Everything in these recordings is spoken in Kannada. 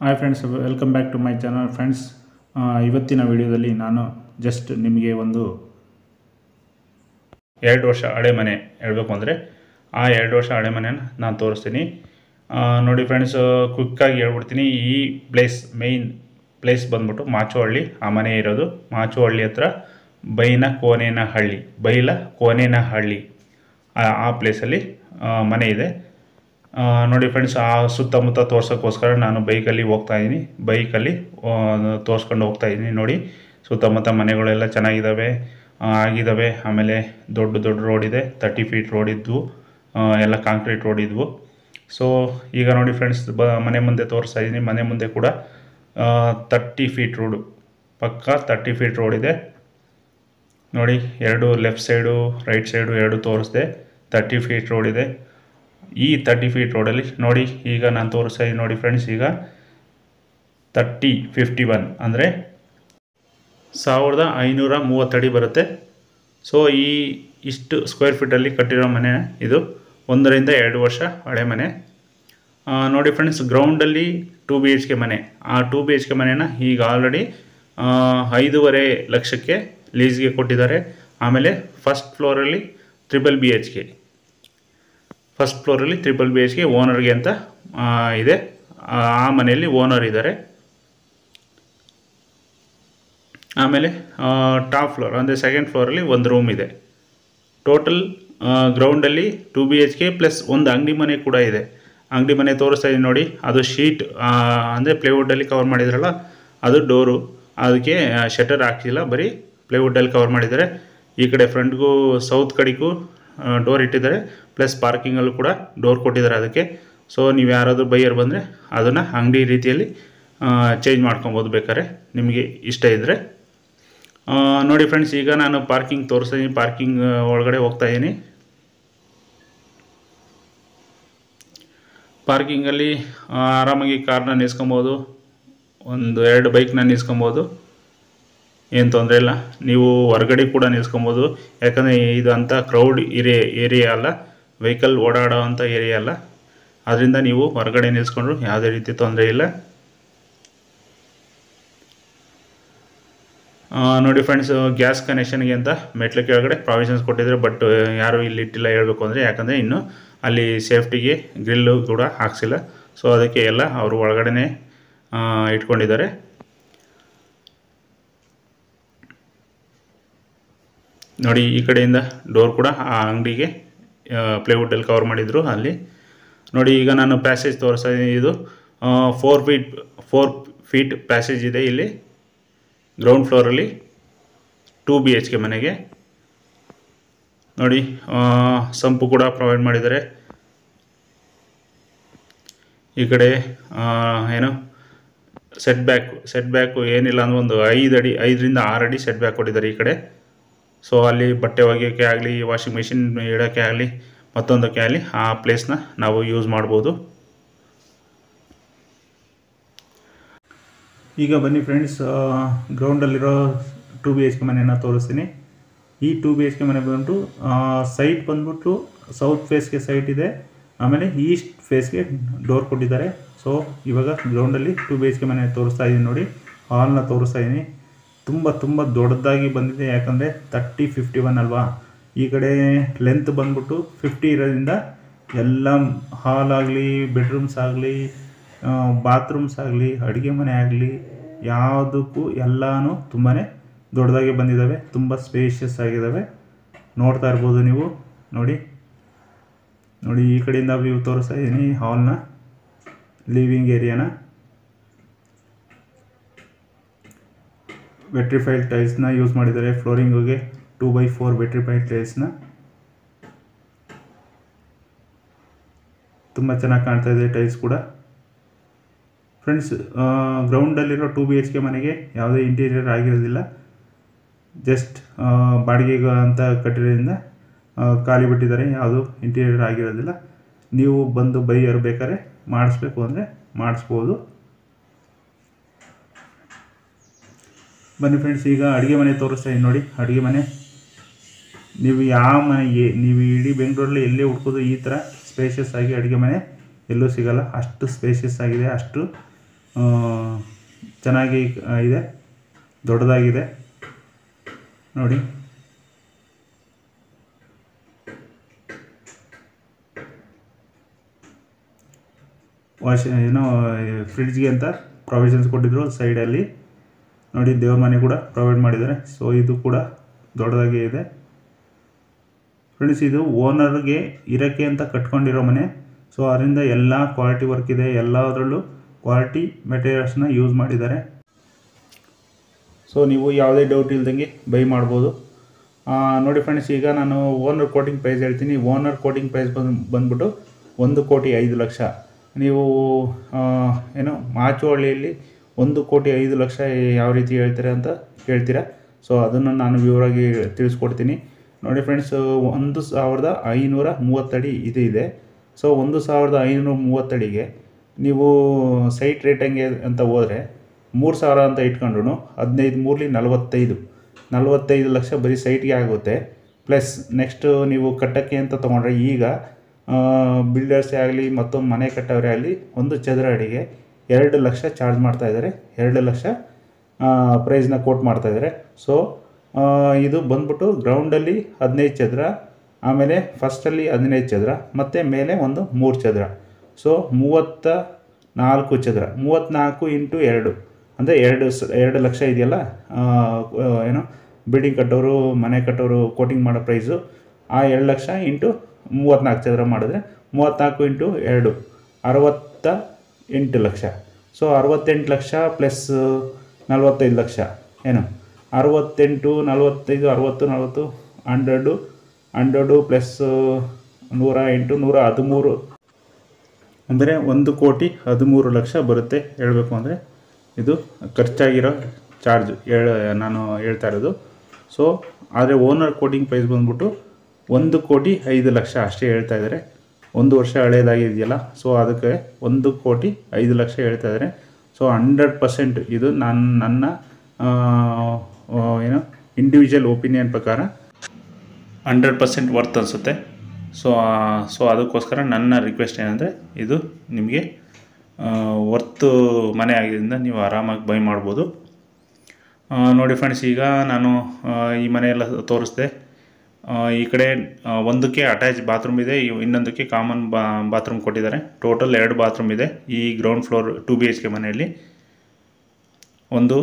Hi friends, welcome back to my channel friends. ಇವತ್ತಿನ ವಿಡಿಯೋದಲ್ಲಿ ನಾನು ಜಸ್ಟ್ ನಿಮಗೆ ಒಂದು 2 ವರ್ಷ ಹಳೆ ಮನೆ ಹೇಳಬೇಕು ಅಂದರೆ ಆ 2 ವರ್ಷ ಹಳೆ ಮನೆನ ನಾನು ತೋರಿಸ್ತೀನಿ. ನೋಡಿ ಫ್ರೆಂಡ್ಸ್, ಕ್ವಿಕ್ಕಾಗಿ ಹೇಳ್ಬಿಡ್ತೀನಿ. ಈ ಮೇಯ್ನ್ ಪ್ಲೇಸ್ ಬಂದ್ಬಿಟ್ಟು ಮಾಚುಹಳ್ಳಿ. ಆ ಮನೆ ಇರೋದು ಮಾಚುಹಳ್ಳಿ ಹತ್ರ ಬೈಲ ಕೋನೇನಹಳ್ಳಿ ಆ ಪ್ಲೇಸಲ್ಲಿ ಮನೆ ಇದೆ. ನೋಡಿ ಫ್ರೆಂಡ್ಸ್, ಆ ಸುತ್ತಮುತ್ತ ತೋರ್ಸೋಕ್ಕೋಸ್ಕರ ನಾನು ಬೈಕಲ್ಲಿ ತೋರಿಸ್ಕೊಂಡು ಹೋಗ್ತಾಯಿದ್ದೀನಿ. ನೋಡಿ, ಸುತ್ತಮುತ್ತ ಮನೆಗಳೆಲ್ಲ ಚೆನ್ನಾಗಿದ್ದಾವೆ, ಆಗಿದ್ದಾವೆ. ಆಮೇಲೆ ದೊಡ್ಡ ರೋಡ್ ಇದೆ, 30 ಫೀಟ್ ರೋಡ್ ಇದ್ವು, ಎಲ್ಲ ಕಾಂಕ್ರೀಟ್ ರೋಡ್ ಇದ್ವು. ಸೊ ಈಗ ನೋಡಿ ಫ್ರೆಂಡ್ಸ್, ಮನೆ ಮುಂದೆ ತೋರಿಸ್ತಾ ಇದ್ದೀನಿ. ಮನೆ ಮುಂದೆ ಕೂಡ 30 ಫೀಟ್ ರೋಡು, ಪಕ್ಕಾ 30 ಫೀಟ್ ರೋಡ್ ಇದೆ. ನೋಡಿ, ಎರಡು ಲೆಫ್ಟ್ ಸೈಡು ರೈಟ್ ಸೈಡು ಎರಡು ತೋರಿಸ್ದೆ. 30 ಫೀಟ್ ರೋಡ್ ಇದೆ. ಈ 30 ಫೀಟ್ ರೋಡಲ್ಲಿ ನೋಡಿ, ಈಗ ನಾನು ತೋರಿಸ್ತಾ ಇದ್ದೀನಿ ನೋಡಿ ಫ್ರೆಂಡ್ಸ್. ಈಗ 3051 ಅಂದರೆ 1530 ಅಡಿ ಬರುತ್ತೆ. ಸೊ ಇಷ್ಟು ಸ್ಕ್ವೇರ್ ಫೀಟಲ್ಲಿ ಕಟ್ಟಿರೋ ಮನೆ ಇದು. 1 ರಿಂದ 2 ವರ್ಷ ಹಳೆ ಮನೆ. ನೋಡಿ ಫ್ರೆಂಡ್ಸ್, ಗ್ರೌಂಡಲ್ಲಿ 2 BHK ಮನೆ. ಆ 2 BHK ಮನೆನ ಈಗ ಆಲ್ರೆಡಿ 5.5 ಲಕ್ಷಕ್ಕೆ ಲೀಸ್ಗೆ ಕೊಟ್ಟಿದ್ದಾರೆ. ಆಮೇಲೆ ಫಸ್ಟ್ ಫ್ಲೋರಲ್ಲಿ ಟ್ರಿಪಲ್ ಬಿ ಎಚ್ ಕೆ ಓನರ್ಗೆ ಅಂತ ಇದೆ. ಆ ಮನೆಯಲ್ಲಿ ಓನರ್ ಇದ್ದಾರೆ. ಆಮೇಲೆ ಟಾಪ್ ಫ್ಲೋರ್ ಅಂದರೆ ಸೆಕೆಂಡ್ ಫ್ಲೋರಲ್ಲಿ ಒಂದು ರೂಮ್ ಇದೆ. ಟೋಟಲ್ ಗ್ರೌಂಡಲ್ಲಿ 2 BHK ಪ್ಲಸ್ ಒಂದು ಅಂಗಡಿ ಮನೆ ಕೂಡ ಇದೆ. ಅಂಗಡಿ ಮನೆ ತೋರಿಸ್ತಾ ಇದ್ದೀನಿ ನೋಡಿ. ಅದು ಶೀಟ್ ಅಂದರೆ ಪ್ಲೇವುಡ್ಡಲ್ಲಿ ಕವರ್ ಮಾಡಿದ್ರಲ್ಲ, ಅದು ಡೋರು. ಅದಕ್ಕೆ ಶಟರ್ ಹಾಕಿಲ್ಲ, ಬರೀ ಪ್ಲೇವುಡ್ಡಲ್ಲಿ ಕವರ್ ಮಾಡಿದ್ದಾರೆ. ಈ ಕಡೆ ಫ್ರಂಟ್ಗೂ ಸೌತ್ ಕಡೆಗೂ ಡೋರ್ ಇಟ್ಟಿದ್ದಾರೆ, ಪ್ಲಸ್ ಪಾರ್ಕಿಂಗಲ್ಲೂ ಕೂಡ ಡೋರ್ ಕೊಟ್ಟಿದ್ದಾರೆ ಅದಕ್ಕೆ. ಸೊ ನೀವು ಯಾರಾದರೂ ಬೈಯರ್ ಬಂದರೆ ಅದನ್ನು ಅಂಗಡಿ ರೀತಿಯಲ್ಲಿ ಚೇಂಜ್ ಮಾಡ್ಕೊಬೋದು ಬೇಕಾದ್ರೆ, ನಿಮಗೆ ಇಷ್ಟ ಇದ್ದರೆ. ನೋಡಿ ಫ್ರೆಂಡ್ಸ್, ಈಗ ನಾನು ಪಾರ್ಕಿಂಗ್ ತೋರಿಸ್ತೀನಿ. ಪಾರ್ಕಿಂಗ್ ಒಳಗಡೆ ಹೋಗ್ತಾಯಿದ್ದೀನಿ. ಪಾರ್ಕಿಂಗಲ್ಲಿ ಆರಾಮಾಗಿ ಕಾರ್ನ ನಿಲ್ಸ್ಕೊಬೋದು, 1-2 ಬೈಕ್ನ ನಿಲ್ಸ್ಕೊಬೋದು, ಏನು ತೊಂದರೆ ಇಲ್ಲ. ನೀವು ಹೊರಗಡೆ ಕೂಡ ನಿಲ್ಸ್ಕೊಬೋದು, ಯಾಕಂದರೆ ಇದು ಅಂಥ ಕ್ರೌಡ್ ಏರಿಯಾ ಅಲ್ಲ, ವೆಹಿಕಲ್ ಓಡಾಡೋ ಅಂಥ ಏರಿಯಾ ಅಲ್ಲ. ಆದ್ದರಿಂದ ನೀವು ಹೊರಗಡೆ ನಿಲ್ಸ್ಕೊಂಡ್ರು ಯಾವುದೇ ರೀತಿ ತೊಂದರೆ ಇಲ್ಲ. ನೋಡಿ ಫ್ರೆಂಡ್ಸ್, ಗ್ಯಾಸ್ ಕನೆಕ್ಷನ್ಗೆ ಅಂತ ಮೆಟ್ಲು ಕೆಳಗಡೆ ಪ್ರಾವಿಷನ್ಸ್ ಕೊಟ್ಟಿದ್ದಾರೆ. ಬಟ್ ಯಾರು ಇಲ್ಲಿ ಇಟ್ಟಿಲ್ಲ ಹೇಳಬೇಕು ಅಂದರೆ, ಯಾಕಂದರೆ ಇನ್ನು ಅಲ್ಲಿ ಸೇಫ್ಟಿಗೆ ಗ್ರಿಲ್ಲು ಕೂಡ ಹಾಕ್ಸಿಲ್ಲ. ಸೊ ಅದಕ್ಕೆ ಎಲ್ಲ ಅವರು ಒಳಗಡೆ ಇಟ್ಕೊಂಡಿದ್ದಾರೆ. ನೋಡಿ, ಈ ಕಡೆಯಿಂದ ಡೋರ್ ಕೂಡ ಆ ಅಂಗಡಿಗೆ ಪ್ಲೇವುಡ್ಡಲ್ಲಿ ಕವರ್ ಮಾಡಿದರು ಅಲ್ಲಿ. ನೋಡಿ, ಈಗ ನಾನು ಪ್ಯಾಸೇಜ್ ತೋರಿಸ್ತಾ ಇದ್ದೀನಿ. ಇದು 4 ಫೀಟ್ ಪ್ಯಾಸೇಜ್ ಇದೆ ಇಲ್ಲಿ ಗ್ರೌಂಡ್ ಫ್ಲೋರಲ್ಲಿ 2 BHK ಮನೆಗೆ. ನೋಡಿ, ಸಂಪು ಕೂಡ ಪ್ರೊವೈಡ್ ಮಾಡಿದ್ದಾರೆ. ಈ ಕಡೆ ಏನು ಸೆಟ್ ಬ್ಯಾಕು ಏನಿಲ್ಲ ಅಂದ್ರೆ ಒಂದು 5 ರಿಂದ 6 ಅಡಿ ಸೆಟ್ ಬ್ಯಾಕ್ ಕೊಟ್ಟಿದ್ದಾರೆ ಈ ಕಡೆ. ಸೊ ಅಲ್ಲಿ ಬಟ್ಟೆ ಒಗೆಯೋಕ್ಕೆ ಆಗಲಿ, ವಾಷಿಂಗ್ ಮಿಷಿನ್ ಇಡೋಕ್ಕೆ ಆಗಲಿ, ಮತ್ತೊಂದಕ್ಕೆ ಆಗಲಿ ಆ ಪ್ಲೇಸ್ನ ನಾವು ಯೂಸ್ ಮಾಡ್ಬೋದು. ಈಗ ಬನ್ನಿ ಫ್ರೆಂಡ್ಸ್, ಗ್ರೌಂಡಲ್ಲಿರೋ 2 BHK ಮನೆಯನ್ನು ತೋರಿಸ್ತೀನಿ. ಈ 2 BHK ಮನೆ ಬಂದ್ಬಿಟ್ಟು ಸೈಟ್ ಬಂದ್ಬಿಟ್ಟು ಸೌತ್ ಫೇಸ್ಗೆ ಸೈಟ್ ಇದೆ, ಆಮೇಲೆ ಈಸ್ಟ್ ಫೇಸ್ಗೆ ಡೋರ್ ಕೊಟ್ಟಿದ್ದಾರೆ. ಸೊ ಇವಾಗ ಗ್ರೌಂಡಲ್ಲಿ 2 BHK ಮನೆ ತೋರಿಸ್ತಾ ಇದ್ದೀನಿ ನೋಡಿ. ಹಾಲ್ನ ತೋರಿಸ್ತಾ ಇದ್ದೀನಿ. ತುಂಬ ದೊಡ್ಡದಾಗಿ ಬಂದಿದೆ, ಯಾಕಂದರೆ 3051 ಅಲ್ವಾ. ಈ ಕಡೆ ಲೆಂತ್ ಬಂದ್ಬಿಟ್ಟು 50 ಇರೋದ್ರಿಂದ ಎಲ್ಲ ಹಾಲ್ ಆಗಲಿ, ಬೆಡ್ರೂಮ್ಸ್ ಆಗಲಿ, ಬಾತ್ರೂಮ್ಸ್ ಆಗಲಿ, ಅಡುಗೆ ಮನೆ ಆಗಲಿ, ಯಾವುದಕ್ಕೂ ಎಲ್ಲನೂ ತುಂಬಾ ದೊಡ್ಡದಾಗಿ ಬಂದಿದ್ದಾವೆ. ತುಂಬ ಸ್ಪೇಷಿಯಸ್ ಆಗಿದ್ದಾವೆ. ನೋಡ್ತಾ ಇರ್ಬೋದು ನೀವು. ನೋಡಿ, ಈ ಕಡೆಯಿಂದ ವ್ಯೂ ತೋರಿಸ್ತಾ ಇದ್ದೀನಿ ಹಾಲ್ನ, ಲಿವಿಂಗ್ ಏರಿಯಾನ. ವೆಟ್ರಿಫೈಡ್ ಟೈಲ್ಸ್ನ ಯೂಸ್ ಮಾಡಿದ್ದಾರೆ ಫ್ಲೋರಿಂಗಿಗೆ. 2x4 ವೆಟ್ರಿಫೈಡ್ ಟೈಲ್ಸ್ನ ತುಂಬ ಚೆನ್ನಾಗಿ ಕಾಣ್ತಾ ಇದೆ ಟೈಲ್ಸ್ ಕೂಡ. ಫ್ರೆಂಡ್ಸ್, ಗ್ರೌಂಡಲ್ಲಿರೋ 2 BHK ಮನೆಗೆ ಯಾವುದೇ ಇಂಟೀರಿಯರ್ ಆಗಿರೋದಿಲ್ಲ. ಜಸ್ಟ್ ಬಾಡಿಗೆಗೆ ಅಂತ ಕಟ್ಟಿರೋದ್ರಿಂದ ಖಾಲಿ ಬಿಟ್ಟಿದ್ದಾರೆ, ಯಾವುದು ಇಂಟೀರಿಯರ್ ಆಗಿರೋದಿಲ್ಲ. ನೀವು ಬಂದು ಬೈಯರ್ ಬೇಕಾದ್ರೆ ಮಾಡಿಸ್ಬೇಕು ಅಂದರೆ ಮಾಡಿಸ್ಬೋದು. ಬನ್ನಿ ಫ್ರೆಂಡ್ಸ್, ಈಗ ಅಡುಗೆ ಮನೆ ತೋರಿಸ್ತಾ ಇದ್ದೀನಿ ನೋಡಿ. ಅಡುಗೆ ಮನೆ ನೀವು ಯಾವ ಮನೆಗೆ, ನೀವು ಇಡೀ ಬೆಂಗಳೂರಲ್ಲಿ ಎಲ್ಲೇ ಹುಡ್ಕೋದು ಈ ಥರ ಸ್ಪೇಷಿಯಸ್ ಆಗಿ ಅಡುಗೆ ಮನೆ ಎಲ್ಲೂ ಸಿಗಲ್ಲ. ಅಷ್ಟು ಸ್ಪೇಷಿಯಸ್ ಆಗಿದೆ, ಅಷ್ಟು ಚೆನ್ನಾಗಿ ಇದೆ, ದೊಡ್ಡದಾಗಿದೆ ನೋಡಿ. ಫ್ರಿಡ್ಜ್ಗೆ ಅಂತ ಪ್ರೊವಿಷನ್ಸ್ ಕೊಟ್ಟಿದ್ರು ಸೈಡಲ್ಲಿ ನೋಡಿ. ದೇವ್ರ ಮನೆ ಕೂಡ ಪ್ರೊವೈಡ್ ಮಾಡಿದ್ದಾರೆ. ಸೊ ಇದು ಕೂಡ ದೊಡ್ಡದಾಗಿ ಇದೆ ಫ್ರೆಂಡ್ಸ್. ಇದು ಓನರ್ಗೆ ಇರೋಕ್ಕೆ ಅಂತ ಕಟ್ಕೊಂಡಿರೋ ಮನೆ. ಸೊ ಅದರಿಂದ ಎಲ್ಲ ಕ್ವಾಲಿಟಿ ವರ್ಕ್ ಇದೆ, ಎಲ್ಲದರಲ್ಲೂ ಕ್ವಾಲಿಟಿ ಮೆಟೀರಿಯಲ್ಸ್ನ ಯೂಸ್ ಮಾಡಿದ್ದಾರೆ. ಸೊ ನೀವು ಯಾವುದೇ ಡೌಟ್ ಇಲ್ದಂಗೆ ಬೈ ಮಾಡ್ಬೋದು ನೋಡಿ ಫ್ರೆಂಡ್ಸ್. ಈಗ ನಾನು ಓನರ್ ಕೋಟಿಂಗ್ ಪ್ರೈಸ್ ಹೇಳ್ತೀನಿ. ಓನರ್ ಕೋಟಿಂಗ್ ಪ್ರೈಸ್ ಬಂದ್ಬಿಟ್ಟು 1,05,00,000. ನೀವು ಮಾಚುವಳ್ಳಿಯಲ್ಲಿ 1,05,00,000 ಯಾವ ರೀತಿ ಹೇಳ್ತೀರಾ ಅಂತ ಕೇಳ್ತೀರಾ. ಸೊ ಅದನ್ನು ನಾನು ವಿವರವಾಗಿ ತಿಳಿಸ್ಕೊಡ್ತೀನಿ ನೋಡಿ ಫ್ರೆಂಡ್ಸ್. 1,530 ಅಡಿ ಇದೆ. ಸೊ 1,530 ಅಡಿಗೆ ನೀವು ಸೈಟ್ ರೇಟ್ ಹೆಂಗೆ ಅಂತ ಹೋದರೆ 3,000 ಅಂತ ಇಟ್ಕೊಂಡ್ರು 15 3 45 ಲಕ್ಷ ಬರೀ ಸೈಟ್ಗೆ ಆಗುತ್ತೆ. ಪ್ಲಸ್ ನೆಕ್ಸ್ಟು ನೀವು ಕಟ್ಟೋಕ್ಕೆ ಅಂತ ತೊಗೊಂಡ್ರೆ ಈಗ ಬಿಲ್ಡರ್ಸೇ ಆಗಲಿ ಮತ್ತೊಂದು ಮನೆ ಕಟ್ಟೋರೇ ಆಗಲಿ ಒಂದು ಚದರ ಅಡಿಗೆ 2 ಲಕ್ಷ ಚಾರ್ಜ್ ಮಾಡ್ತಾಯಿದ್ದಾರೆ. 2 ಲಕ್ಷ ಪ್ರೈಸ್ನ ಕೋಟ್ ಮಾಡ್ತಾಯಿದ್ದಾರೆ. ಸೊ ಇದು ಬಂದ್ಬಿಟ್ಟು ಗ್ರೌಂಡಲ್ಲಿ 15 ಚದರ, ಆಮೇಲೆ ಫಸ್ಟಲ್ಲಿ 15 ಚದರ, ಮತ್ತು ಮೇಲೆ ಒಂದು 3 ಚದರ. ಸೊ 34 ಚದರ. 34 ಇಂಟು 2 ಅಂದರೆ 2 ಲಕ್ಷ ಇದೆಯಲ್ಲ. ಬಿಲ್ಡಿಂಗ್ ಕಟ್ಟೋರು ಮನೆ ಕಟ್ಟೋರು ಕೋಟಿಂಗ್ ಮಾಡೋ ಪ್ರೈಸು ಆ 2 ಲಕ್ಷ ಇಂಟು 34 ಚದರ ಮಾಡಿದ್ರೆ 34 into 2 68 lakh. So 68 lakh plus 45 lakh 68 45 60 40 100 plus 100 × 113 ಅಂದರೆ 1,13,00,000 ಬರುತ್ತೆ. ಹೇಳಬೇಕು ಅಂದರೆ ಇದು ಖರ್ಚಾಗಿರೋ ಚಾರ್ಜ್ ನಾನು ಹೇಳ್ತಾ ಇರೋದು. ಸೊ ಆದರೆ ಓನರ್ ಕೋಟಿಂಗ್ ಪ್ರೈಸ್ ಬಂದ್ಬಿಟ್ಟು 1,05,00,000 ಅಷ್ಟೇ ಹೇಳ್ತಾ ಇದ್ದಾರೆ. 1 ವರ್ಷ ಹಳೇದಾಗಿದೆಯಲ್ಲ, ಸೊ ಅದಕ್ಕೆ 1,05,00,000 ಹೇಳ್ತಾ ಇದ್ದಾರೆ. ಸೊ 100% ಇದು ನನ್ನ ಇಂಡಿವಿಜುವಲ್ ಒಪಿನಿಯನ್ ಪ್ರಕಾರ 100% ವರ್ತ್ ಅನಿಸುತ್ತೆ. ಸೊ ಅದಕ್ಕೋಸ್ಕರ ನನ್ನ ರಿಕ್ವೆಸ್ಟ್ ಏನಂದರೆ ಇದು ನಿಮಗೆ ವರ್ತು ಮನೆ ಆಗಿದ್ದರಿಂದ ನೀವು ಆರಾಮಾಗಿ ಬೈ ಮಾಡ್ಬೋದು ನೋಡಿ ಫ್ರೆಂಡ್ಸ್. ಈಗ ನಾನು ಈ ಮನೆಯೆಲ್ಲ ತೋರಿಸ್ದೆ. ಈ ಕಡೆ ಒಂದಕ್ಕೆ ಅಟ್ಯಾಚ್ ಬಾತ್ರೂಮ್ ಇದೆ, ಇನ್ನೊಂದಕ್ಕೆ ಕಾಮನ್ ಬಾತ್ರೂಮ್ ಕೊಟ್ಟಿದ್ದಾರೆ. ಟೋಟಲ್ 2 ಬಾತ್ರೂಮ್ ಇದೆ ಈ ಗ್ರೌಂಡ್ ಫ್ಲೋರ್ 2 BHK ಮನೆಯಲ್ಲಿ. ಒಂದು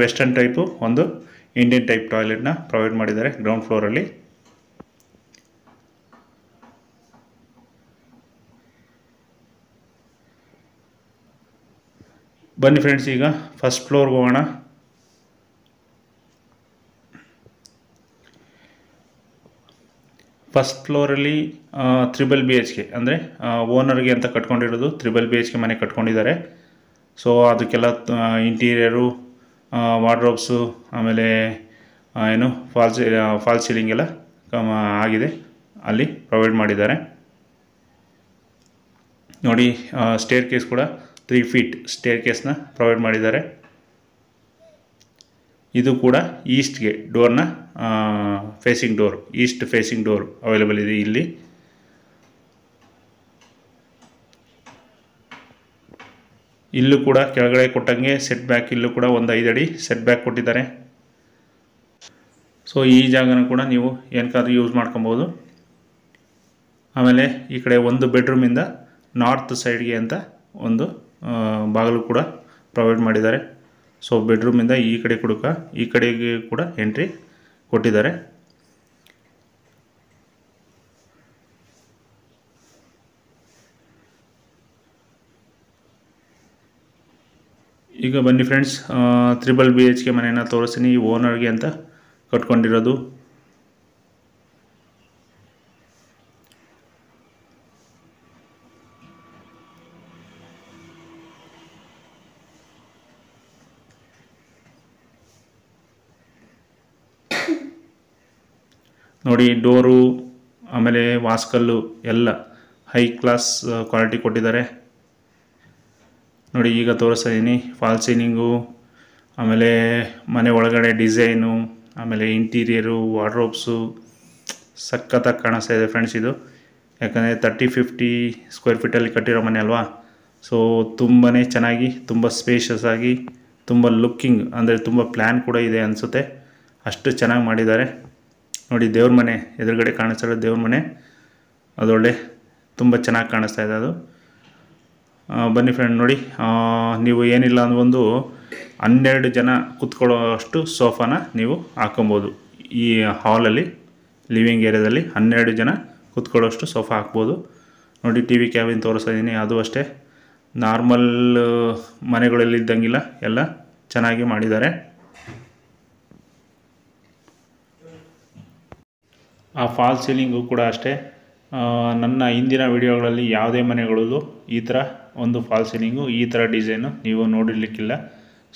ವೆಸ್ಟರ್ನ್ ಟೈಪು, ಒಂದು ಇಂಡಿಯನ್ ಟೈಪ್ ಟಾಯ್ಲೆಟ್ನ ಪ್ರೊವೈಡ್ ಮಾಡಿದ್ದಾರೆ ಗ್ರೌಂಡ್ ಫ್ಲೋರಲ್ಲಿ. ಬನ್ನಿ ಫ್ರೆಂಡ್ಸ್, ಈಗ ಫಸ್ಟ್ ಫ್ಲೋರ್ಗೆ ಹೋಗೋಣ. ಫಸ್ಟ್ ಫ್ಲೋರಲ್ಲಿ 3 BHK ಅಂದರೆ ಓನರ್ಗೆ ಅಂತ ಕಟ್ಕೊಂಡಿರೋದು 3 BHK ಮನೆ ಕಟ್ಕೊಂಡಿದ್ದಾರೆ. ಸೊ ಅದಕ್ಕೆಲ್ಲ ಇಂಟೀರಿಯರು, ವಾರ್ಡ್ರೋಬ್ಸು, ಆಮೇಲೆ ಫಾಲ್ಸ್ ಸೀಲಿಂಗ್ ಎಲ್ಲ ಆಗಿದೆ, ಅಲ್ಲಿ ಪ್ರೊವೈಡ್ ಮಾಡಿದ್ದಾರೆ ನೋಡಿ. ಸ್ಟೇರ್ ಕೇಸ್ ಕೂಡ 3 ಫೀಟ್ ಸ್ಟೇರ್ ಕೇಸ್ನ ಪ್ರೊವೈಡ್ ಮಾಡಿದ್ದಾರೆ. ಇದು ಕೂಡ ಈಸ್ಟ್ಗೆ ಡೋರ್ನ facing door, east facing door available ಇದೆ ಇಲ್ಲಿ. ಇಲ್ಲೂ ಕೂಡ ಕೆಳಗಡೆ ಕೊಟ್ಟಂಗೆ ಸೆಟ್ ಬ್ಯಾಕ್, ಇಲ್ಲೂ ಕೂಡ ಒಂದು 5 ಅಡಿ ಸೆಟ್ ಬ್ಯಾಕ್ ಕೊಟ್ಟಿದ್ದಾರೆ. ಸೊ ಈ ಜಾಗನ ಕೂಡ ನೀವು ಏನಕ್ಕಾದ್ರೂ ಯೂಸ್ ಮಾಡ್ಕೊಬೋದು. ಆಮೇಲೆ ಈ ಕಡೆ ಒಂದು ಬೆಡ್ರೂಮಿಂದ ನಾರ್ತ್ ಸೈಡ್ಗೆ ಅಂತ ಒಂದು ಬಾಗಿಲು ಕೂಡ ಪ್ರೊವೈಡ್ ಮಾಡಿದ್ದಾರೆ. ಸೊ ಬೆಡ್ರೂಮಿಂದ ಈ ಕಡೆಗೆ ಕೂಡ ಎಂಟ್ರಿ ಕೊಟ್ಟಿದ್ದಾರೆ. ಈಗ ಬನ್ನಿ ಫ್ರೆಂಡ್ಸ್, 3 BHK ಮನೆಯನ್ನು ತೋರಿಸ್ತೀನಿ. ಈ ಓನರ್ಗೆ ಅಂತ ಕಟ್ಕೊಂಡಿರೋದು. ನೋಡಿ ಡೋರು, ಆಮೇಲೆ ವಾಸ್ಕಲ್ಲು ಎಲ್ಲ ಹೈ ಕ್ಲಾಸ್ ಕ್ವಾಲಿಟಿ ಕೊಟ್ಟಿದ್ದಾರೆ ನೋಡಿ. ಈಗ ತೋರಿಸ್ತಾ ಇದ್ದೀನಿ ಫಾಲ್ ಸೀಲಿಂಗು, ಆಮೇಲೆ ಮನೆ ಒಳಗಡೆ ಡಿಸೈನು, ಆಮೇಲೆ ಇಂಟೀರಿಯರು, ವಾರ್ಡ್ರೋಬ್ಸು ಸಖತ್ತಾಗಿ ಕಾಣಿಸ್ತಾ ಇದೆ ಫ್ರೆಂಡ್ಸ್ ಇದು. ಯಾಕಂದರೆ 30-50 ಸ್ಕ್ವೇರ್ ಫೀಟಲ್ಲಿ ಕಟ್ಟಿರೋ ಮನೆ ಅಲ್ವಾ. ಸೊ ತುಂಬಾ ಚೆನ್ನಾಗಿ, ತುಂಬ ಸ್ಪೇಷಿಯಸ್ ಆಗಿ, ತುಂಬ ಲುಕ್ಕಿಂಗ್ ಅಂದರೆ ತುಂಬ ಪ್ಲ್ಯಾನ್ ಕೂಡ ಇದೆ ಅನಿಸುತ್ತೆ, ಅಷ್ಟು ಚೆನ್ನಾಗಿ ಮಾಡಿದ್ದಾರೆ ನೋಡಿ. ದೇವ್ರ ಮನೆ ಎದುರುಗಡೆ ಕಾಣಿಸ್ತಿರೋ ದೇವ್ರ ಮನೆ, ಅದೊಳ್ಳೆ ತುಂಬ ಚೆನ್ನಾಗಿ ಕಾಣಿಸ್ತಾ ಇದೆ ಅದು. ಬನ್ನಿ ಫ್ರೆಂಡ್ ನೋಡಿ, ನೀವು ಏನಿಲ್ಲ ಅಂದ್ರೆ ಒಂದು 12 ಜನ ಕೂತ್ಕೊಳ್ಳೋ ಅಷ್ಟು ಸೋಫಾನ ನೀವು ಹಾಕೊಬೋದು. ಈ ಹಾಲಲ್ಲಿ ಲಿವಿಂಗ್ ಏರಿಯಾದಲ್ಲಿ 12 ಜನ ಕೂತ್ಕೊಳ್ಳೋಷ್ಟು ಸೋಫಾ ಹಾಕ್ಬೋದು ನೋಡಿ. ಟಿ ವಿ ಕ್ಯಾಬಿನ್ ತೋರಿಸ್ತಾ ಇದ್ದೀನಿ, ಅದು ಅಷ್ಟೇ ನಾರ್ಮಲ್ ಮನೆಗಳಲ್ಲಿ ಇದ್ದಂಗಿಲ್ಲ, ಎಲ್ಲ ಚೆನ್ನಾಗಿ ಮಾಡಿದ್ದಾರೆ. ಆ ಫಾಲ್ ಸೀಲಿಂಗು ಕೂಡ ಅಷ್ಟೇ, ನನ್ನ ಹಿಂದಿನ ವಿಡಿಯೋಗಳಲ್ಲಿ ಯಾವುದೇ ಮನೆಗಳಲ್ಲೂ ಈ ಥರ ಒಂದು ಫಾಲ್ ಸೀಲಿಂಗು, ಈ ಥರ ಡಿಸೈನು ನೀವು ನೋಡಿರಲಿಕ್ಕಿಲ್ಲ.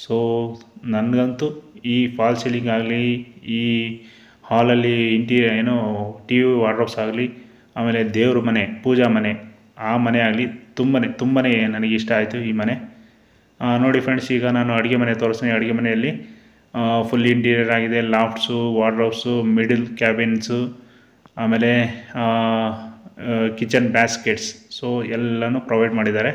ಸೊ ನನಗಂತೂ ಈ ಫಾಲ್ ಸೀಲಿಂಗ್ ಆಗಲಿ, ಈ ಹಾಲಲ್ಲಿ ಇಂಟೀರಿಯರ್ ಏನೋ ಟಿ ವಿ ವಾರ್ಡ್ರೋಬ್ಸ್ ಆಗಲಿ, ಆಮೇಲೆ ದೇವ್ರ ಮನೆ, ಪೂಜಾ ಮನೆ, ಆ ಮನೆ ಆಗಲಿ ತುಂಬಾ ನನಗೆ ಇಷ್ಟ ಆಯಿತು ಈ ಮನೆ ನೋಡಿ. ಫ್ರೆಂಡ್ಸ್, ಈಗ ನಾನು ಅಡುಗೆ ಮನೆ ತೋರಿಸ್ತೀನಿ. ಅಡುಗೆ ಮನೆಯಲ್ಲಿ ಫುಲ್ ಇಂಟೀರಿಯರ್ ಆಗಿದೆ, ಲಾಫ್ಟ್ಸು, ವಾರ್ಡ್ರೋಬ್ಸು, ಮಿಡಲ್ ಕ್ಯಾಬಿನ್ಸು, ಆಮೇಲೆ ಕಿಚನ್ ಬ್ಯಾಸ್ಕೆಟ್ಸ್, ಸೊ ಎಲ್ಲನೂ ಪ್ರೊವೈಡ್ ಮಾಡಿದ್ದಾರೆ.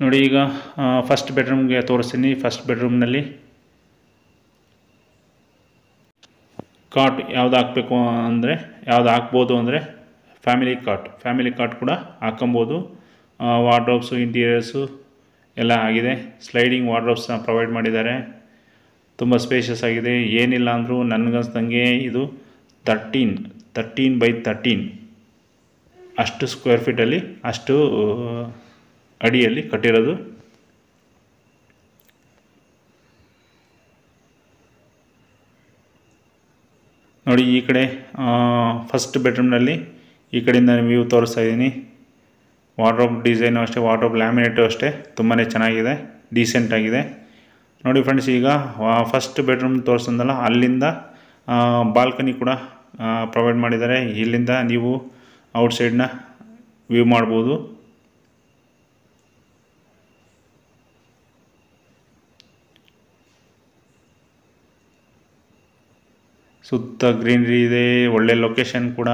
ನೋಡಿ, ಈಗ ಫಸ್ಟ್ ಬೆಡ್ರೂಮ್ಗೆ ತೋರಿಸ್ತೀನಿ. ಫಸ್ಟ್ ಬೆಡ್ರೂಮ್ನಲ್ಲಿ ಕಾಟ್ ಯಾವ್ದು ಹಾಕಬೇಕು ಅಂದರೆ, ಯಾವ್ದು ಹಾಕ್ಬೋದು ಅಂದರೆ ಫ್ಯಾಮಿಲಿ ಕಾಟ್ ಕೂಡ ಹಾಕೊಬೋದು. ವಾರ್ಡ್ರೋಬ್ಸು, ಇಂಟೀರಿಯರ್ಸು ಎಲ್ಲ ಆಗಿದೆ. ಸ್ಲೈಡಿಂಗ್ ವಾರ್ಡ್ರೋಬ್ಸ್ನ ಪ್ರೊವೈಡ್ ಮಾಡಿದ್ದಾರೆ. ತುಂಬ ಸ್ಪೇಷಿಯಸ್ ಆಗಿದೆ. ಏನಿಲ್ಲ ಅಂದರೂ ನನಗನ್ಸ್ದಂಗೆ ಇದು 13x13 ಅಷ್ಟು ಸ್ಕ್ವೇರ್ ಫೀಟಲ್ಲಿ, ಅಷ್ಟು ಅಡಿಯಲ್ಲಿ ಕಟ್ಟಿರೋದು. ನೋಡಿ, ಈ ಕಡೆ ಫಸ್ಟ್ ಬೆಡ್ರೂಮ್ನಲ್ಲಿ ಈ ಕಡೆಯಿಂದ ವ್ಯೂ ತೋರಿಸ್ತಾ ಇದ್ದೀನಿ. ವಾರ್ಡ್ರೋಬ್ ಡಿಸೈನು ಅಷ್ಟೇ, ವಾರ್ಡ್ರೋಬ್ ಲ್ಯಾಮಿನೇಟು ಅಷ್ಟೇ ತುಂಬಾ ಚೆನ್ನಾಗಿದೆ, ಡೀಸೆಂಟಾಗಿದೆ ನೋಡಿ. ಫ್ರೆಂಡ್ಸ್, ಈಗ ಫಸ್ಟ್ ಬೆಡ್ರೂಮ್ ತೋರಿಸಿದ್ನಲ್ಲ, ಅಲ್ಲಿಂದ ಬಾಲ್ಕನಿ ಕೂಡ ಪ್ರೊವೈಡ್ ಮಾಡಿದ್ದಾರೆ. ಇಲ್ಲಿಂದ ನೀವು ಔಟ್ಸೈಡ್ನ ವ್ಯೂ ಮಾಡ್ಬೋದು. ಸುತ್ತ ಗ್ರೀನರಿ ಇದೆ, ಒಳ್ಳೆ ಲೊಕೇಶನ್ ಕೂಡ,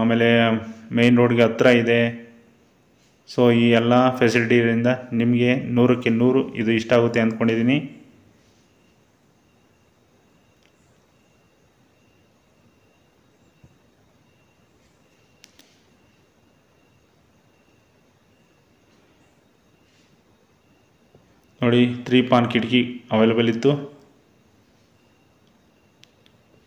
ಆಮೇಲೆ ಮೇನ್ ರೋಡ್ಗೆ ಹತ್ರ ಇದೆ. ಸೊ ಈ ಎಲ್ಲ ಫೆಸಿಲಿಟಿಯಿಂದ ನಿಮಗೆ 100ಕ್ಕೆ 100 ಇದು ಇಷ್ಟ ಆಗುತ್ತೆ ಅಂದ್ಕೊಂಡಿದ್ದೀನಿ. ನೋಡಿ, 3 ಪಾನ್ ಕಿಟಕಿ ಅವೈಲೇಬಲ್ ಇತ್ತು,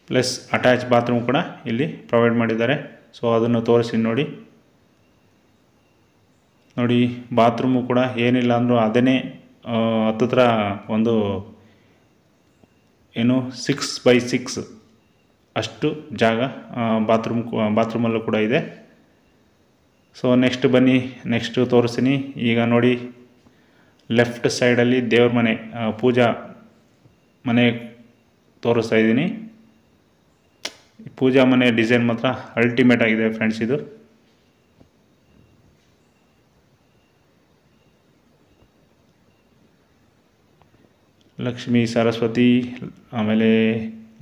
ಪ್ಲಸ್ ಅಟ್ಯಾಚ್ ಬಾತ್ರೂಮ್ ಕೂಡ ಇಲ್ಲಿ ಪ್ರೊವೈಡ್ ಮಾಡಿದ್ದಾರೆ. ಸೊ ಅದನ್ನು ತೋರಿಸಿ ನೋಡಿ. ಬಾತ್ರೂಮು ಕೂಡ ಏನಿಲ್ಲ ಅಂದರೂ ಅದೇ ಹತ್ತಿರ ಒಂದು ಏನು 6x6 ಅಷ್ಟು ಜಾಗ ಬಾತ್ರೂಮಲ್ಲೂ ಕೂಡ ಇದೆ. ಸೊ ನೆಕ್ಸ್ಟ್ ಬನ್ನಿ, ನೆಕ್ಸ್ಟ್ ತೋರಿಸ್ತೀನಿ. ಈಗ ನೋಡಿ, ಲೆಫ್ಟ್ ಸೈಡಲ್ಲಿ ದೇವ್ರ ಮನೆ, ಪೂಜಾ ಮನೆ ತೋರಿಸ್ತಾ ಇದ್ದೀನಿ. ಪೂಜಾ ಮನೆ ಡಿಸೈನ್ ಮಾತ್ರ ಅಲ್ಟಿಮೇಟ್ ಆಗಿದೆ ಫ್ರೆಂಡ್ಸ್. ಇದು ಲಕ್ಷ್ಮೀ, ಸರಸ್ವತಿ, ಆಮೇಲೆ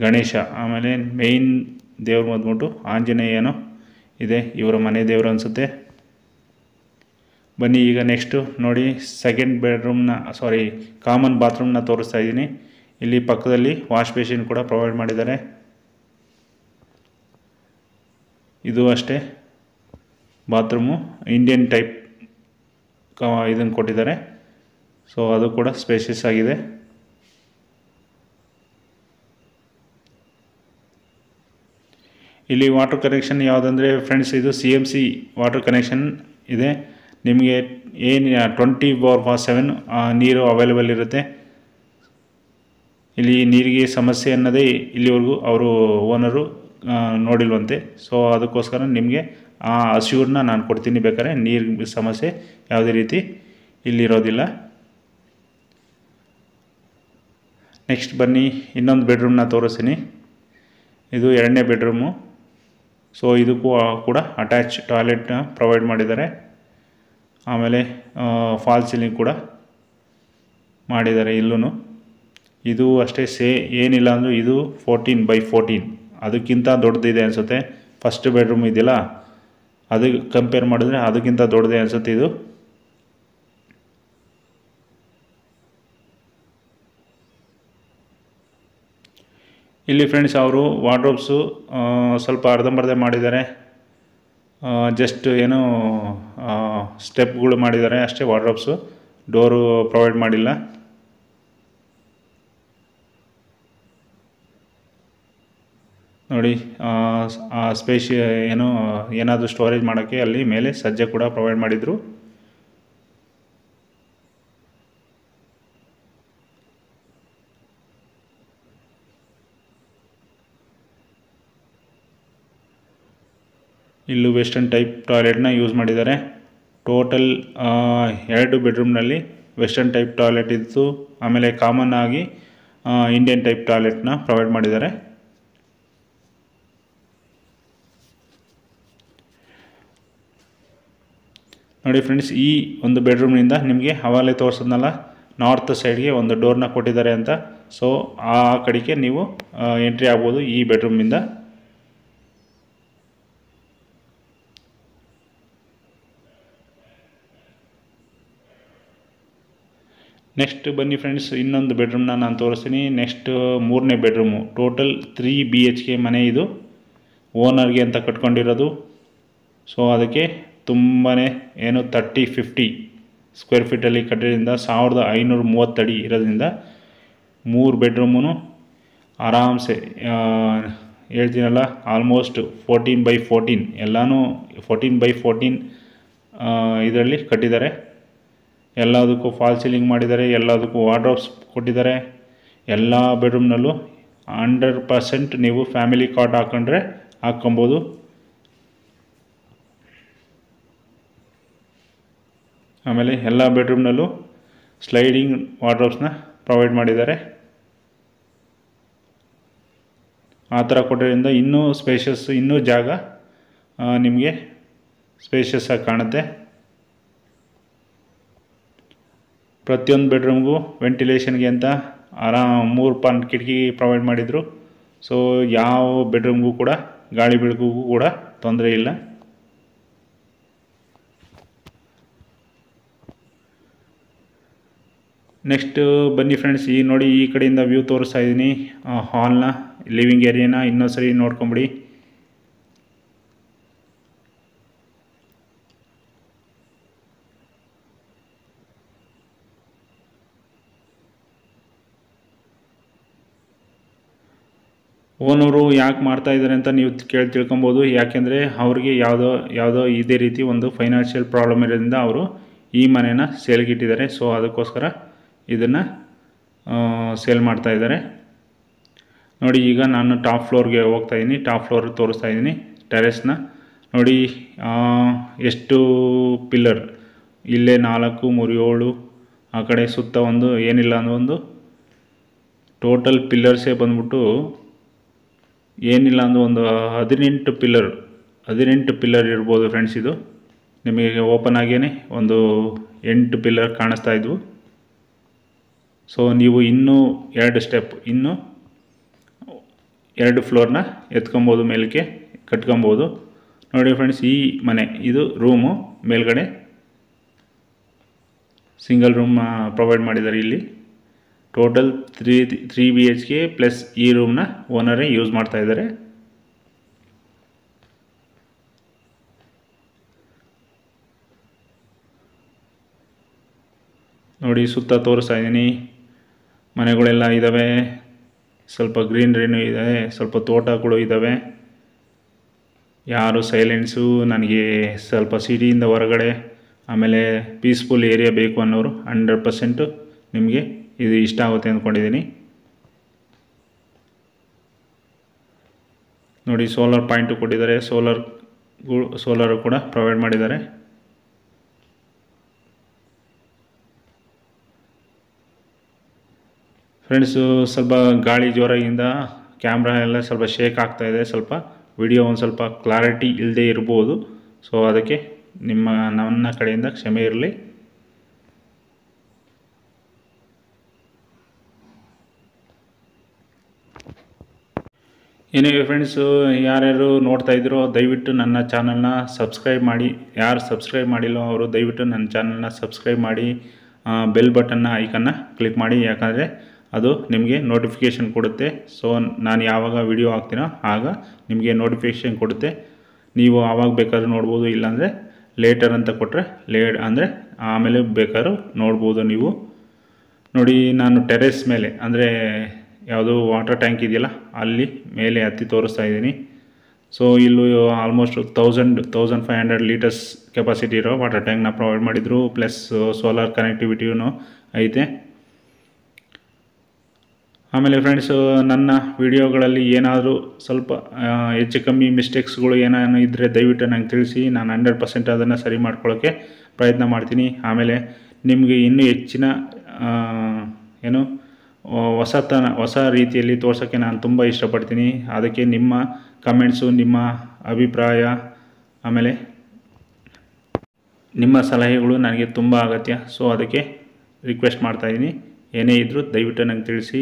ಗಣೇಶ, ಆಮೇಲೆ ಮೇಯ್ನ್ ದೇವ್ರು ಬಂದ್ಬಿಟ್ಟು ಆಂಜನೇಯನೋ ಇದೆ, ಇವರ ಮನೆ ದೇವರು ಅನಿಸುತ್ತೆ. ಬನ್ನಿ, ಈಗ ನೆಕ್ಸ್ಟು ನೋಡಿ, ಸೆಕೆಂಡ್ ಬೆಡ್ರೂಮ್ನ ಕಾಮನ್ ಬಾತ್ರೂಮ್ನ ತೋರಿಸ್ತಾ ಇದ್ದೀನಿ. ಇಲ್ಲಿ ಪಕ್ಕದಲ್ಲಿ ವಾಶ್ ಬೇಸಿನ್ ಕೂಡ ಪ್ರೊವೈಡ್ ಮಾಡಿದ್ದಾರೆ. ಇದು ಅಷ್ಟೇ ಬಾತ್ರೂಮು ಇಂಡಿಯನ್ ಟೈಪ್ ಇದನ್ನು ಕೊಟ್ಟಿದ್ದಾರೆ. ಸೊ ಅದು ಕೂಡ ಸ್ಪೇಷಿಯಸ್ ಆಗಿದೆ. ಇಲ್ಲಿ ವಾಟರ್ ಕನೆಕ್ಷನ್ ಯಾವುದಂದರೆ ಫ್ರೆಂಡ್ಸ್, ಇದು CMC ವಾಟರ್ ಕನೆಕ್ಷನ್ ಇದೆ. ನಿಮಗೆ ಏನು 24/7 ನೀರು ಅವೈಲೇಬಲ್ ಇರುತ್ತೆ. ಇಲ್ಲಿ ನೀರಿಗೆ ಸಮಸ್ಯೆ ಅನ್ನೋದೇ ಇಲ್ಲಿವರೆಗೂ ಅವರು ಓನರು ನೋಡಿಲ್ವಂತೆ. ಸೊ ಅದಕ್ಕೋಸ್ಕರ ನಿಮಗೆ ಆ ಅಶ್ಯೂರ್ನ ನಾನು ಕೊಡ್ತೀನಿ, ಬೇಕಾದ್ರೆ ನೀರು ಸಮಸ್ಯೆ ಯಾವುದೇ ರೀತಿ ಇಲ್ಲಿರೋದಿಲ್ಲ. ನೆಕ್ಸ್ಟ್ ಬನ್ನಿ, ಇನ್ನೊಂದು ಬೆಡ್ರೂಮ್ನ ತೋರಿಸ್ತೀನಿ. ಇದು 2ನೇ ಬೆಡ್ರೂಮು. ಸೊ ಇದಕ್ಕೂ ಕೂಡ ಅಟ್ಯಾಚ್ ಟಾಯ್ಲೆಟ್ನ ಪ್ರೊವೈಡ್ ಮಾಡಿದ್ದಾರೆ. ಆಮೇಲೆ ಫಾಲ್ ಸೀಲಿಂಗ್ ಕೂಡ ಮಾಡಿದ್ದಾರೆ ಇಲ್ಲೂ. ಇದು ಅಷ್ಟೇ ಏನಿಲ್ಲ ಅಂದರೂ ಇದು 14x14 ಅದಕ್ಕಿಂತ ದೊಡ್ಡದಿದೆ ಅನಿಸುತ್ತೆ. ಫಸ್ಟ್ ಬೆಡ್ರೂಮ್ ಇದೆಯಲ್ಲ ಅದಕ್ಕೆ ಕಂಪೇರ್ ಮಾಡಿದ್ರೆ ಅದಕ್ಕಿಂತ ದೊಡ್ಡದೇ ಅನಿಸುತ್ತೆ ಇದು. ಇಲ್ಲಿ ಫ್ರೆಂಡ್ಸ್ ಅವರು ವಾರ್ಡ್ರೋಬ್ಸು ಸ್ವಲ್ಪ ಅರ್ಧಂಬರ್ಧ ಮಾಡಿದ್ದಾರೆ. ಜಸ್ಟ್ ಏನೋ ಸ್ಟೆಪ್ಗಳು ಮಾಡಿದ್ದಾರೆ ಅಷ್ಟೇ. ವಾರ್ಡ್ರೋಬ್ಸು ಡೋರು ಪ್ರೊವೈಡ್ ಮಾಡಿಲ್ಲ. ನೋಡಿ ಸ್ಪೇಸ್ ಏನೋ ಏನಾದರೂ ಸ್ಟೋರೇಜ್ ಮಾಡೋಕ್ಕೆ ಅಲ್ಲಿ ಮೇಲೆ ಸಜ್ಜೆ ಕೂಡ ಪ್ರೊವೈಡ್ ಮಾಡಿದರು. ಇಲ್ಲೂ ವೆಸ್ಟರ್ನ್ ಟೈಪ್ ಟಾಯ್ಲೆಟ್ನ ಯೂಸ್ ಮಾಡಿದ್ದಾರೆ. ಟೋಟಲ್ 2 ಬೆಡ್ರೂಮ್ನಲ್ಲಿ ವೆಸ್ಟರ್ನ್ ಟೈಪ್ ಟಾಯ್ಲೆಟ್ ಇತ್ತು. ಆಮೇಲೆ ಕಾಮನ್ ಆಗಿ ಇಂಡಿಯನ್ ಟೈಪ್ ಟಾಯ್ಲೆಟ್ನ ಪ್ರೊವೈಡ್ ಮಾಡಿದ್ದಾರೆ. ನೋಡಿ ಫ್ರೆಂಡ್ಸ್, ಈ ಒಂದು ಬೆಡ್ರೂಮ್ನಿಂದ ನಿಮಗೆ ಹವಾಲೆ ತೋರಿಸೋದ್ನಲ್ಲ ನಾರ್ತ್ ಸೈಡ್ಗೆ ಒಂದು ಡೋರ್ನ ಕೊಟ್ಟಿದ್ದಾರೆ ಅಂತ. ಸೊ ಆ ಕಡೆಗೆ ನೀವು ಎಂಟ್ರಿ ಆಗ್ಬೋದು ಈ ಬೆಡ್ರೂಮಿಂದ. ನೆಕ್ಸ್ಟ್ ಬನ್ನಿ ಫ್ರೆಂಡ್ಸ್, ಇನ್ನೊಂದು ಬೆಡ್ರೂಮ್ನ ನಾನು ತೋರಿಸ್ತೀನಿ. ನೆಕ್ಸ್ಟ್ 3ನೇ ಬೆಡ್ರೂಮು. ಟೋಟಲ್ 3 BHK ಮನೆ ಇದು. ಓನರ್ಗೆ ಅಂತ ಕಟ್ಕೊಂಡಿರೋದು. ಸೊ ಅದಕ್ಕೆ ತುಂಬಾ ಏನು 30-50 ಸ್ಕ್ವೇರ್ ಫೀಟಲ್ಲಿ ಕಟ್ಟಿರೋದ್ರಿಂದ 1530 ಅಡಿ ಇರೋದ್ರಿಂದ 3 ಬೆಡ್ರೂಮು ಆರಾಮ್ಸೆ ಹೇಳ್ತೀನಲ್ಲ ಆಲ್ಮೋಸ್ಟ್ 14x14 ಎಲ್ಲನೂ 14x14 ಇದರಲ್ಲಿ ಕಟ್ಟಿದ್ದಾರೆ. ಎಲ್ಲದಕ್ಕೂ ಫಾಲ್ ಸೀಲಿಂಗ್ ಮಾಡಿದ್ದಾರೆ. ಎಲ್ಲದಕ್ಕೂ ವಾರ್ಡ್ರೋಬ್ಸ್ ಕೊಟ್ಟಿದ್ದಾರೆ. ಎಲ್ಲ ಬೆಡ್ರೂಮ್ನಲ್ಲೂ 100% ನೀವು ಫ್ಯಾಮಿಲಿ ಕಾಟ್ ಹಾಕೊಂಡ್ರೆ ಹಾಕ್ಕೊಬೋದು. ಆಮೇಲೆ ಎಲ್ಲ ಬೆಡ್ರೂಮ್ನಲ್ಲೂ ಸ್ಲೈಡಿಂಗ್ ವಾರ್ಡ್ರೋಬ್ಸ್ನ ಪ್ರೊವೈಡ್ ಮಾಡಿದ್ದಾರೆ. ಆ ಥರ ಕೊಟ್ಟಿರೋದ್ರಿಂದ ಇನ್ನೂ ಸ್ಪೇಷಸ್, ಇನ್ನೂ ಜಾಗ ನಿಮಗೆ ಸ್ಪೇಷಸ್ ಆಗಿ ಕಾಣುತ್ತೆ. ಪ್ರತಿಯೊಂದು ಬೆಡ್ರೂಮ್ಗೂ ವೆಂಟಿಲೇಷನ್ಗೆ ಅಂತ 3 ಕಿಟಕಿ ಪ್ರೊವೈಡ್ ಮಾಡಿದರು. ಸೊ ಯಾವ ಬೆಡ್ರೂಮ್ಗೂ ಕೂಡ ಗಾಳಿ ಬೆಳಕಿಗೂ ಕೂಡ ತೊಂದರೆ ಇಲ್ಲ. ನೆಕ್ಸ್ಟ್ ಬನ್ನಿ ಫ್ರೆಂಡ್ಸ್, ನೋಡಿ ಈ ಕಡೆಯಿಂದ ವ್ಯೂ ತೋರಿಸ್ತಾ ಇದ್ದೀನಿ ಹಾಲ್ನ, ಲಿವಿಂಗ್ ಏರಿಯಾನ. ಇನ್ನೊಂದು ಸರಿ ನೋಡ್ಕೊಂಬಿಡಿ. ಓನರು ಯಾಕೆ ಮಾಡ್ತಾಯಿದ್ದಾರೆ ಅಂತ ನೀವು ತಿಳ್ಕೊಬೋದು. ಯಾಕೆಂದರೆ ಅವ್ರಿಗೆ ಯಾವುದೋ ಇದೇ ರೀತಿ ಒಂದು ಫೈನಾನ್ಷಿಯಲ್ ಪ್ರಾಬ್ಲಮ್ ಇರೋದ್ರಿಂದ ಅವರು ಈ ಮನೇನ ಸೇಲ್ಗಿಟ್ಟಿದ್ದಾರೆ. ಸೊ ಅದಕ್ಕೋಸ್ಕರ ಇದನ್ನು ಸೇಲ್ ಮಾಡ್ತಾಯಿದ್ದಾರೆ. ನೋಡಿ ಈಗ ನಾನು ಟಾಪ್ ಫ್ಲೋರ್ಗೆ ಹೋಗ್ತಾಯಿದ್ದೀನಿ. ಟಾಪ್ ಫ್ಲೋರ್ ತೋರಿಸ್ತಾ ಇದ್ದೀನಿ ಟೆರೆಸ್ನ. ನೋಡಿ ಎಷ್ಟು ಪಿಲ್ಲರ್, ಇಲ್ಲೇ 4, 3, 7, ಆ ಕಡೆ ಸುತ್ತ ಒಂದು ಏನಿಲ್ಲ ಅನ್ನೋ ಒಂದು ಟೋಟಲ್ ಪಿಲ್ಲರ್ಸೇ ಬಂದ್ಬಿಟ್ಟು ಏನಿಲ್ಲ ಅಂದರೂ ಒಂದು 18 ಪಿಲ್ಲರ್ ಇರ್ಬೋದು ಫ್ರೆಂಡ್ಸ್. ಇದು ನಿಮಗೆ ಓಪನ್ ಆಗೇ ಒಂದು 8 ಪಿಲ್ಲರ್ ಕಾಣಿಸ್ತಾ ಇದ್ವು. ಸೊ ನೀವು ಇನ್ನೂ 2 ಸ್ಟೆಪ್, ಇನ್ನೂ 2 ಫ್ಲೋರ್ನ ಎತ್ಕೊಬೋದು, ಮೇಲಕ್ಕೆ ಕಟ್ಕೊಬೋದು. ನೋಡಿ ಫ್ರೆಂಡ್ಸ್, ಈ ಮನೆ ಇದು ರೂಮು. ಮೇಲ್ಗಡೆ ಸಿಂಗಲ್ ರೂಮ್ ಪ್ರೊವೈಡ್ ಮಾಡಿದ್ದಾರೆ. ಇಲ್ಲಿ ಟೋಟಲ್ 3 BHK ಪ್ಲಸ್ ಈ ರೂಮ್ನ ಓನರೇ ಯೂಸ್ ಮಾಡ್ತಾ ಇದ್ದಾರೆ. ನೋಡಿ ಸುತ್ತ ತೋರಿಸ್ತಾ ಇದ್ದೀನಿ. ಮನೆಗಳೆಲ್ಲ ಇದ್ದಾವೆ, ಸ್ವಲ್ಪ ಗ್ರೀನ್ರಿನೂ ಇದೆ, ಸ್ವಲ್ಪ ತೋಟಗಳು ಇದ್ದಾವೆ. ಯಾರು ಸೈಲೆನ್ಸು, ನನಗೆ ಸ್ವಲ್ಪ ಸಿಟಿಯಿಂದ ಹೊರಗಡೆ ಆಮೇಲೆ ಪೀಸ್ಫುಲ್ ಏರಿಯಾ ಬೇಕು ಅನ್ನೋರು 100% ನಿಮಗೆ ಇದು ಇಷ್ಟ ಆಗುತ್ತೆ ಅಂದ್ಕೊಂಡಿದ್ದೀನಿ. ನೋಡಿ ಸೋಲಾರ್ ಪಾಯಿಂಟು ಕೊಟ್ಟಿದ್ದಾರೆ. ಸೋಲಾರು ಕೂಡ ಪ್ರೊವೈಡ್ ಮಾಡಿದ್ದಾರೆ. ಫ್ರೆಂಡ್ಸು, ಸ್ವಲ್ಪ ಗಾಳಿ ಜೋರಾಗಿಂದ ಕ್ಯಾಮ್ರಾ ಎಲ್ಲ ಸ್ವಲ್ಪ ಶೇಕ್ ಆಗ್ತಾಯಿದೆ. ಸ್ವಲ್ಪ ವಿಡಿಯೋ ಒಂದು ಸ್ವಲ್ಪ ಕ್ಲಾರಿಟಿ ಇಲ್ಲದೆ ಇರ್ಬೋದು. ಸೊ ಅದಕ್ಕೆ ನನ್ನ ಕಡೆಯಿಂದ ಕ್ಷಮೆ ಇರಲಿ. ಏನಿವೆ ಫ್ರೆಂಡ್ಸು, ಯಾರ್ಯಾರು ನೋಡ್ತಾ ಇದ್ದೀರೋ ದಯವಿಟ್ಟು ನನ್ನ ಚಾನಲ್ನ ಸಬ್ಸ್ಕ್ರೈಬ್ ಮಾಡಿ. ಯಾರು ಸಬ್ಸ್ಕ್ರೈಬ್ ಮಾಡಿಲ್ಲೋ ಅವರು ದಯವಿಟ್ಟು ನನ್ನ ಚಾನಲ್ನ ಸಬ್ಸ್ಕ್ರೈಬ್ ಮಾಡಿ, ಬೆಲ್ ಬಟನ್ನ ಐಕನ್ನ ಕ್ಲಿಕ್ ಮಾಡಿ. ಯಾಕಂದರೆ ಅದು ನಿಮಗೆ ನೋಟಿಫಿಕೇಷನ್ ಕೊಡುತ್ತೆ. ಸೊ ನಾನು ಯಾವಾಗ ವಿಡಿಯೋ ಹಾಕ್ತೀನೋ ಆಗ ನಿಮಗೆ ನೋಟಿಫಿಕೇಷನ್ ಕೊಡುತ್ತೆ. ನೀವು ಆವಾಗ ಬೇಕಾದ್ರೂ ನೋಡ್ಬೋದು, ಇಲ್ಲಾಂದರೆ ಲೇಟರ್ ಅಂತ ಕೊಟ್ಟರೆ ಅಂದರೆ ಆಮೇಲೆ ಬೇಕಾದ್ರೂ ನೋಡ್ಬೋದು. ನೀವು ನೋಡಿ, ನಾನು ಟೆರೆಸ್ ಮೇಲೆ ಅಂದರೆ ಯಾವುದು ವಾಟರ್ ಟ್ಯಾಂಕ್ ಇದೆಯಲ್ಲ ಅಲ್ಲಿ ಮೇಲೆ ಹತ್ತಿ ತೋರಿಸ್ತಾ ಇದ್ದೀನಿ. ಸೊ ಇಲ್ಲೂ ಆಲ್ಮೋಸ್ಟ್ 1500 ಲೀಟರ್ಸ್ ಕೆಪಾಸಿಟಿ ಇರೋ ವಾಟರ್ ಟ್ಯಾಂಕ್ನ ಪ್ರೊವೈಡ್ ಮಾಡಿದರು. ಪ್ಲಸ್ ಸೋಲಾರ್ ಕನೆಕ್ಟಿವಿಟಿಯೂ ಐತೆ. ಆಮೇಲೆ ಫ್ರೆಂಡ್ಸು, ನನ್ನ ವಿಡಿಯೋಗಳಲ್ಲಿ ಏನಾದರೂ ಸ್ವಲ್ಪ ಹೆಚ್ಚು ಕಮ್ಮಿ ಮಿಸ್ಟೇಕ್ಸ್ಗಳು ಏನೇನು ಇದ್ದರೆ ದಯವಿಟ್ಟು ನಂಗೆ ತಿಳಿಸಿ. ನಾನು 100% ಅದನ್ನು ಸರಿ ಮಾಡ್ಕೊಳ್ಳೋಕ್ಕೆ ಪ್ರಯತ್ನ ಮಾಡ್ತೀನಿ. ಆಮೇಲೆ ನಿಮಗೆ ಇನ್ನೂ ಹೆಚ್ಚಿನ ಹೊಸ ರೀತಿಯಲ್ಲಿ ತೋರ್ಸೋಕ್ಕೆ ನಾನು ತುಂಬ ಇಷ್ಟಪಡ್ತೀನಿ. ಅದಕ್ಕೆ ನಿಮ್ಮ ಕಮೆಂಟ್ಸು, ನಿಮ್ಮ ಅಭಿಪ್ರಾಯ, ಆಮೇಲೆ ನಿಮ್ಮ ಸಲಹೆಗಳು ನನಗೆ ತುಂಬ ಅಗತ್ಯ. ಸೊ ಅದಕ್ಕೆ ರಿಕ್ವೆಸ್ಟ್ ಮಾಡ್ತಾಯಿದ್ದೀನಿ. ಏನೇ ಇದ್ದರೂ ದಯವಿಟ್ಟು ನಂಗೆ ತಿಳಿಸಿ.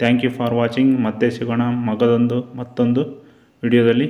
Thank you for watching. ಮತ್ತೆ ಸಿಗೋಣ ಮತ್ತೊಂದು ವಿಡಿಯೋದಲ್ಲಿ.